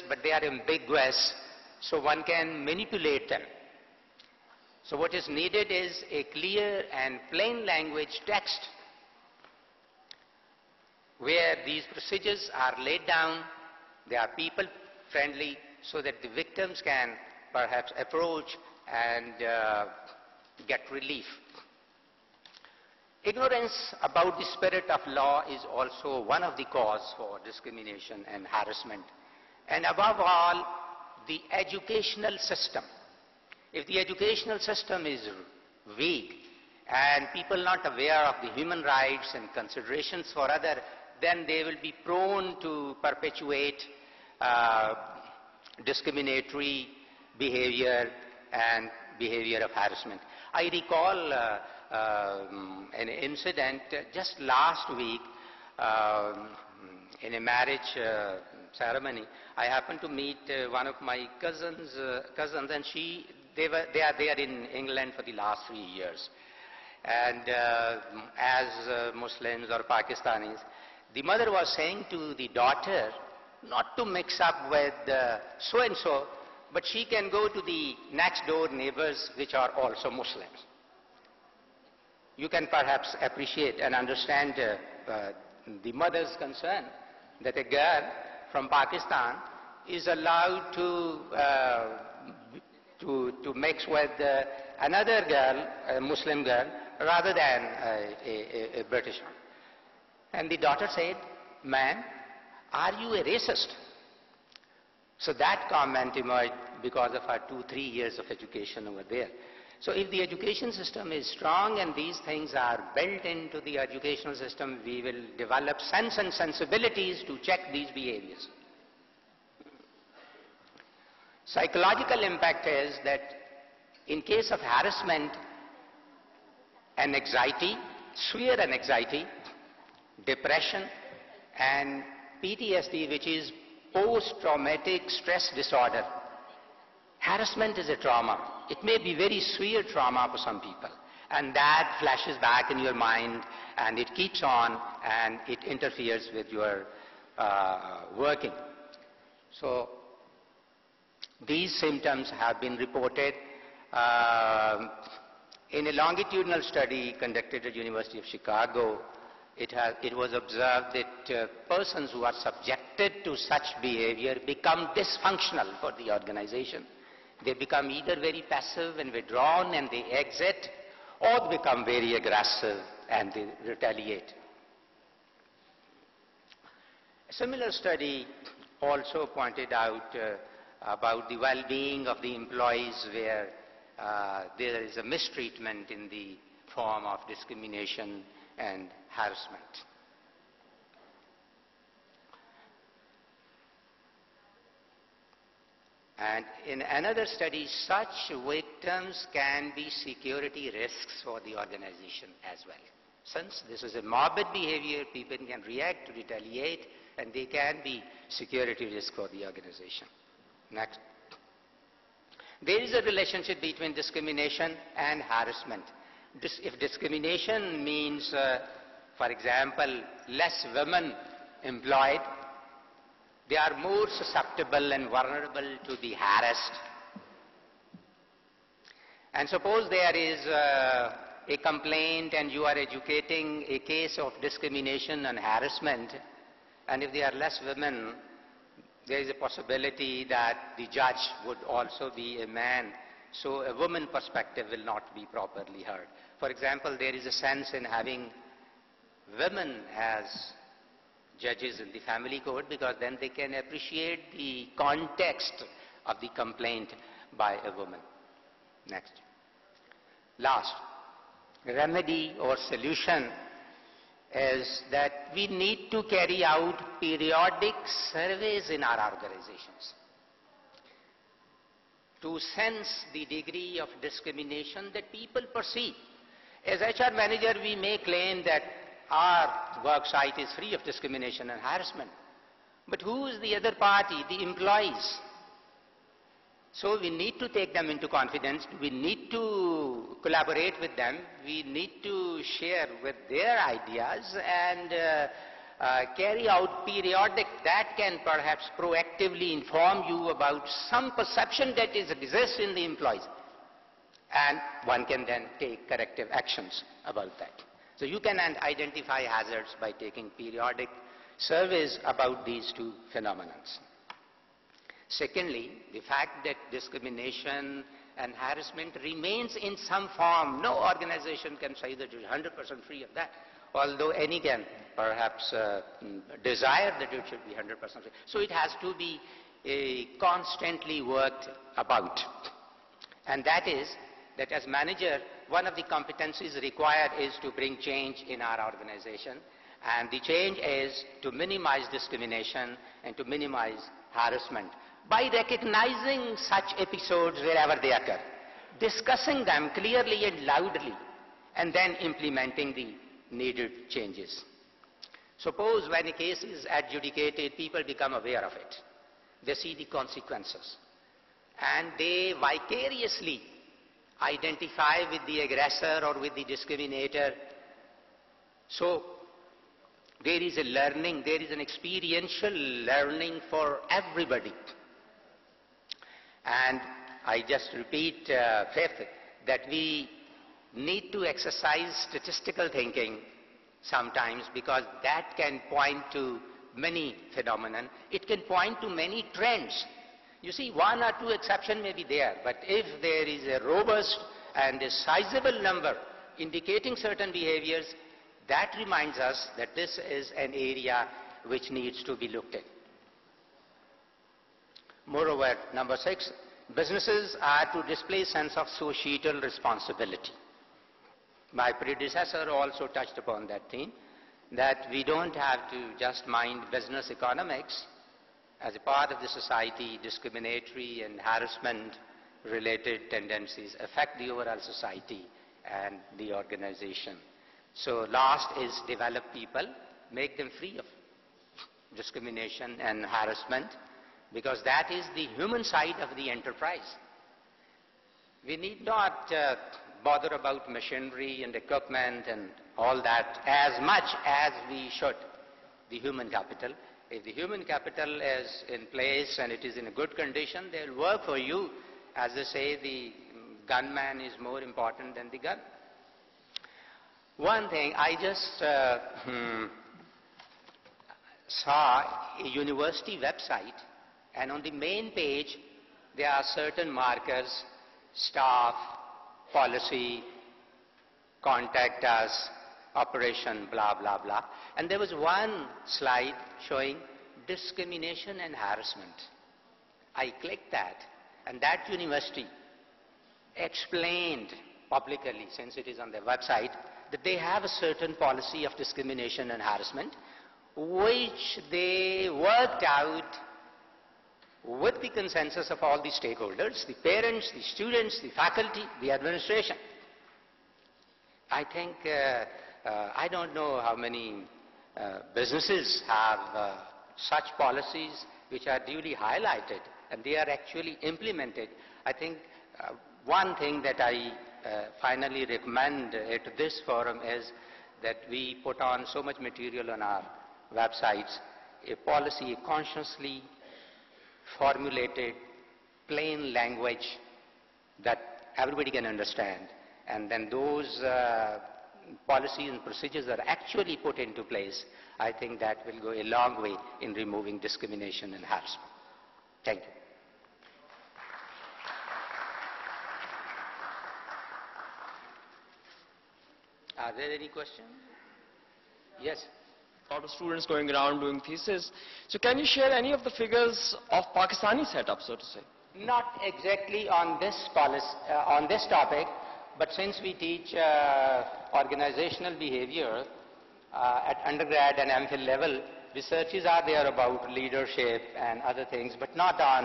but they are ambiguous, so one can manipulate them. So what is needed is a clear and plain language text where these procedures are laid down, they are people friendly, so that the victims can perhaps approach and get relief. Ignorance about the spirit of law is also one of the causes for discrimination and harassment. And above all, the educational system. If the educational system is weak and people not aware of the human rights and considerations for others, then they will be prone to perpetuate discriminatory behavior and behavior of harassment. I recall an incident just last week in a marriage ceremony. I happened to meet one of my cousins, and they are there in England for the last 3 years. And as Muslims or Pakistanis, the mother was saying to the daughter not to mix up with so-and-so, but she can go to the next door neighbors which are also Muslims. You can perhaps appreciate and understand the mother's concern that a girl from Pakistan is allowed to mix with another girl, a Muslim girl, rather than a British one. And the daughter said, "Ma'am, are you a racist?" So that comment emerged because of her 2-3 years of education over there. So if the education system is strong and these things are built into the educational system, we will develop sense and sensibilities to check these behaviors. Psychological impact is that in case of harassment and anxiety, severe anxiety, depression and PTSD, which is post-traumatic stress disorder. Harassment is a trauma. It may be very severe trauma for some people, and that flashes back in your mind and it keeps on and it interferes with your working. So these symptoms have been reported in a longitudinal study conducted at University of Chicago. It was observed that persons who are subjected to such behavior become dysfunctional for the organization. They become either very passive and withdrawn and they exit, or become very aggressive and they retaliate. A similar study also pointed out about the well-being of the employees where there is a mistreatment in the form of discrimination and harassment. And in another study, such victims can be security risks for the organization as well. Since this is a morbid behavior, people can react to retaliate, and they can be security risk for the organization. Next. There is a relationship between discrimination and harassment. If discrimination means, for example, less women employed, they are more susceptible and vulnerable to be harassed. And suppose there is a complaint and you are educating a case of discrimination and harassment, and if there are less women, there is a possibility that the judge would also be a man, so a woman perspective will not be properly heard. For example, there is a sense in having women as judges in the family court, because then they can appreciate the context of the complaint by a woman. Next. Last, remedy or solution is that we need to carry out periodic surveys in our organizations to sense the degree of discrimination that people perceive. As HR manager, we may claim that our work site is free of discrimination and harassment. But who is the other party? The employees. So we need to take them into confidence. We need to collaborate with them. We need to share with their ideas and carry out periodic, that can perhaps proactively inform you about some perception that exists in the employees. And one can then take corrective actions about that. So you can identify hazards by taking periodic surveys about these two phenomena. Secondly, the fact that discrimination and harassment remains in some form. No organization can say that it's 100% free of that, although any can perhaps desire that it should be 100% free. So it has to be constantly worked about. And that is that as manager, one of the competencies required is to bring change in our organization. And the change is to minimize discrimination and to minimize harassment by recognizing such episodes wherever they occur, discussing them clearly and loudly, and then implementing the needed changes. Suppose when a case is adjudicated, people become aware of it. They see the consequences, and they vicariously identify with the aggressor or with the discriminator. So there is a learning, there is an experiential learning for everybody. And I just repeat, fifth, that we need to exercise statistical thinking sometimes, because that can point to many phenomena. It can point to many trends. You see, one or two exceptions may be there, but if there is a robust and a sizable number indicating certain behaviors, that reminds us that this is an area which needs to be looked at. Moreover, number 6, businesses are to display sense of societal responsibility. My predecessor also touched upon that theme, that we don't have to just mind business economics. As a part of the society, discriminatory and harassment-related tendencies affect the overall society and the organization. So last is develop people, make them free of discrimination and harassment, because that is the human side of the enterprise. We need not bother about machinery and equipment and all that as much as we should the human capital. If the human capital is in place and it is in a good condition, they will work for you. As they say, the gunman is more important than the gun. One thing, I just saw a university website, and on the main page there are certain markers: staff, policy, contact us, operation, blah, blah, blah. And there was one slide showing discrimination and harassment. I clicked that, and that university explained publicly, since it is on their website, that they have a certain policy of discrimination and harassment, which they worked out with the consensus of all the stakeholders, the parents, the students, the faculty, the administration. I think, I don't know how many businesses have such policies which are duly highlighted and they are actually implemented. I think one thing that I finally recommend at this forum is that we put on so much material on our websites, a policy, a consciously formulated, plain language that everybody can understand, and then those policies and procedures are actually put into place. I think that will go a long way in removing discrimination and harassment. Thank you. Are there any questions? Yes. A lot of students going around doing thesis. So can you share any of the figures of Pakistani setup, so to say? Not exactly on this policy, on this topic, but since we teach organizational behavior at undergrad and MPhil level, researches are there about leadership and other things, but not on